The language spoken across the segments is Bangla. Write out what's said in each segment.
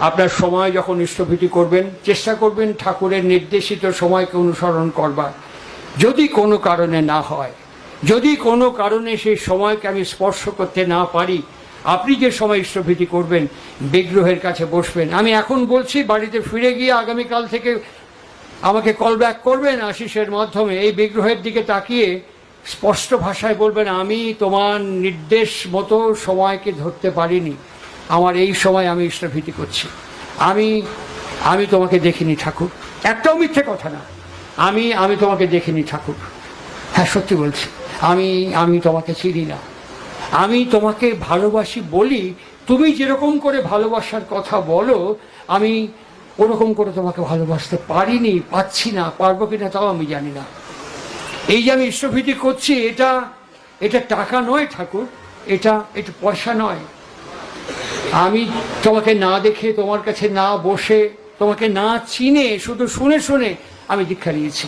আপনার সময় যখন ইষ্টভীতি করবেন চেষ্টা করবেন ঠাকুরের নির্দেশিত সময়কে অনুসরণ করবার। যদি কোনো কারণে না হয়, যদি কোনো কারণে সেই সময়কে আমি স্পর্শ করতে না পারি, আপনি যে সময় ইষ্টভীতি করবেন বিগ্রহের কাছে বসবেন। আমি এখন বলছি, বাড়িতে ফিরে গিয়ে আগামীকাল থেকে আমাকে কল ব্যাক করবেন আশিসের মাধ্যমে, এই বিগ্রহের দিকে তাকিয়ে স্পষ্ট ভাষায় বলবেন, আমি তোমার নির্দেশ মতো সময়কে ধরতে পারিনি, আমার এই সময় আমি ইষ্টভীতি করছি, আমি তোমাকে দেখিনি ঠাকুর। একটাও মিথ্যে কথা না, আমি তোমাকে দেখিনি ঠাকুর। হ্যাঁ, সত্যি বলছি, আমি তোমাকে চিনি না, আমি তোমাকে ভালোবাসি বলি, তুমি যেরকম করে ভালোবাসার কথা বলো আমি ওরকম করে তোমাকে ভালোবাসতে পারিনি, পাচ্ছি না, পারবো কিনা তাও আমি জানি না। এই যে আমি ইষ্টভীতি করছি, এটা টাকা নয় ঠাকুর, এটা পয়সা নয়। আমি তোমাকে না দেখে, তোমার কাছে না বসে, তোমাকে না চিনে, শুধু শুনে শুনে আমি দীক্ষা নিয়েছি।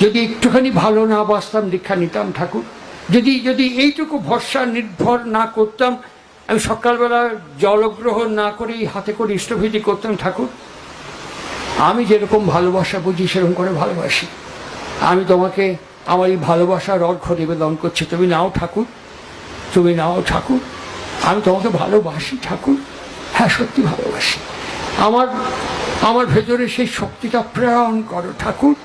যদি একটুখানি ভালো না বাসতাম দীক্ষা নিতাম ঠাকুর, যদি এইটুকু ভরসা নির্ভর না করতাম, আমি সকালবেলা জলগ্রহণ না করেই হাতে করে ইষ্টভীতি করতাম ঠাকুর। আমি যেরকম ভালোবাসা বুঝি সেরকম করে ভালোবাসি। আমি তোমাকে আমার এই ভালোবাসার অর্ঘ্য নিবেদন করছি, তুমি নাও ঠাকুর, তুমি নাও ঠাকুর। আমি তোমাকে ভালোবাসি ঠাকুর, হ্যাঁ সত্যি ভালোবাসি। আমার ভেতরে সেই শক্তিটা প্রেরণ করো ঠাকুর,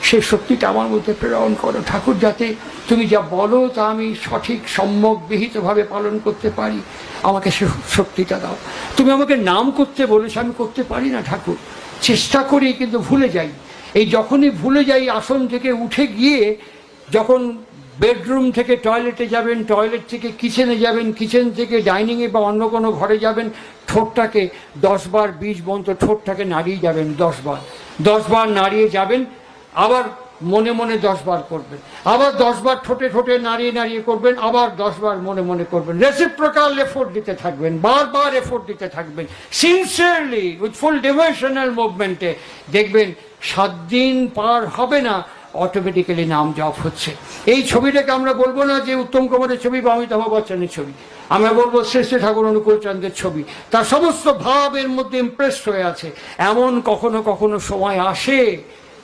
সেই শক্তিটা আমার মধ্যে প্রেরণ করো ঠাকুর, যাতে তুমি যা বলো তা আমি সঠিক সম্যক বিহিতভাবে পালন করতে পারি। আমাকে সে শক্তিটা দাও। তুমি আমাকে নাম করতে বলেছো, আমি করতে পারি না ঠাকুর, চেষ্টা করি কিন্তু ভুলে যাই। এই যখনই ভুলে যাই, আসন থেকে উঠে গিয়ে যখন বেডরুম থেকে টয়লেটে যাবেন, টয়লেট থেকে কিচেনে যাবেন, কিচেন থেকে ডাইনিংয়ে বা অন্য কোনো ঘরে যাবেন, ঠোঁটটাকে 10 বার 20 বন্ধ ঠোঁটটাকে নাড়িয়ে যাবেন, 10 বার নাড়িয়ে যাবেন, আবার মনে মনে 10 বার করবেন, আবার 10 বার ঠোঁটে ঠোঁটে নাড়িয়ে নাড়িয়ে করবেন, আবার 10 বার মনে মনে করবেন। রেসিপ্রোকাল এফোর্ট দিতে থাকবেন, বারবার এফোর্ট দিতে থাকবেন, সিনসিয়ারলি উইথ ফুল ডিভোশনাল মুভমেন্টে। দেখবেন 7 দিন পার হবে না, অটোমেটিক্যালি নাম জপ হচ্ছে। এই ছবিটাকে আমরা বলবো না যে উত্তম কুমারের ছবি বা অমিতাভ বচ্চনের ছবি, আমরা বলবো শ্রেষ্ঠ ঠাকুর অনুকূল চন্দ্রের ছবি। তার সমস্ত ভাব এর মধ্যে ইমপ্রেসড হয়ে আছে। এমন কখনো কখনো সময় আসে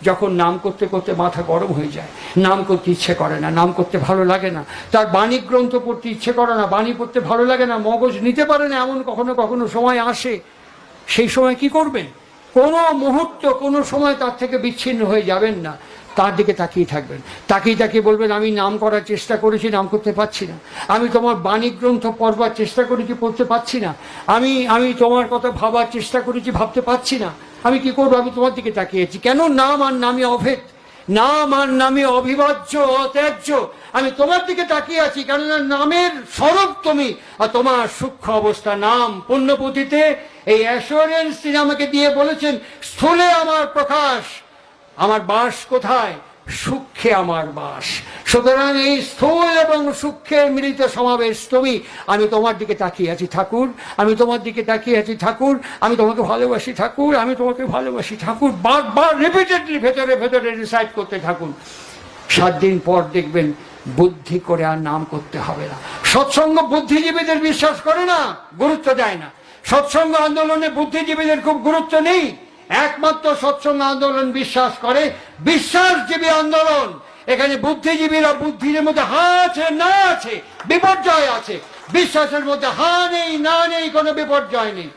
যখন নাম করতে করতে মাথা গরম হয়ে যায়, নাম করতে ইচ্ছে করে না, নাম করতে ভালো লাগে না, তার বাণী গ্রন্থ পড়তে ইচ্ছে করে না, বাণী পড়তে ভালো লাগে না, মগজ নিতে পারে না, এমন কখনো কখনো সময় আসে। সেই সময় কি করবেন? কোনো মুহূর্ত, কোনো সময় তার থেকে বিচ্ছিন্ন হয়ে যাবেন না, তার দিকে তাকিয়ে থাকবেন, তাকিয়ে বলবেন, আমি নাম করার চেষ্টা করেছি, নাম করতে পারছি না। আমি তোমার বাণী গ্রন্থ পড়বার চেষ্টা করেছি, পড়তে পারছি না। আমি তোমার কথা ভাবার চেষ্টা করেছি, ভাবতে পারছি না। আমি কি করবো? আমি তোমার দিকে তাকিয়েছি। কেন? নাম আর নামই অভেদ, নাম আর নামই অবিভাজ্য, অত্যাজ্য। আমি তোমার দিকে তাকিয়ে আছি, কেননা নামের স্বরূপ তুমি, আর তোমার সূক্ষ্ম অবস্থা নাম। পুণ্যপুঁথিতে এই অ্যাসুরেন্স তিনি আমাকে দিয়ে বলেছেন, স্থূলে আমার প্রকাশ, আমার বাস কোথায়? সূক্ষ্মে আমার বাস। সুতরাং এই স্থূল এবং সূক্ষ্মের মিলিত সমাবেশ তুমি। আমি তোমার দিকে তাকিয়ে আছি ঠাকুর, আমি তোমার দিকে তাকিয়ে আছি ঠাকুর, আমি তোমাকে ভালোবাসি ঠাকুর, আমি তোমাকে ভালোবাসি ঠাকুর। বারবার রিপিটেডলি ভেতরে ভেতরে রিসাইট করতে থাকুন। 7 দিন পর দেখবেন বুদ্ধি করে আর নাম করতে হবে না। সৎসঙ্গ বুদ্ধিজীবীদের বিশ্বাস করে না, গুরুত্ব দেয় না। সৎসঙ্গ আন্দোলনে বুদ্ধিজীবীদের খুব গুরুত্ব নেই। একমাত্র সৎসঙ্গ আন্দোলন বিশ্বাস করে বিশ্বাসজীবী আন্দোলন। এখানে বুদ্ধিজীবীরা বুদ্ধির মধ্যে হা আছে না আছে, বিপর্যয় আছে। বিশ্বাসের মধ্যে হা নেই, না নেই, কোনো বিপর্যয় নেই।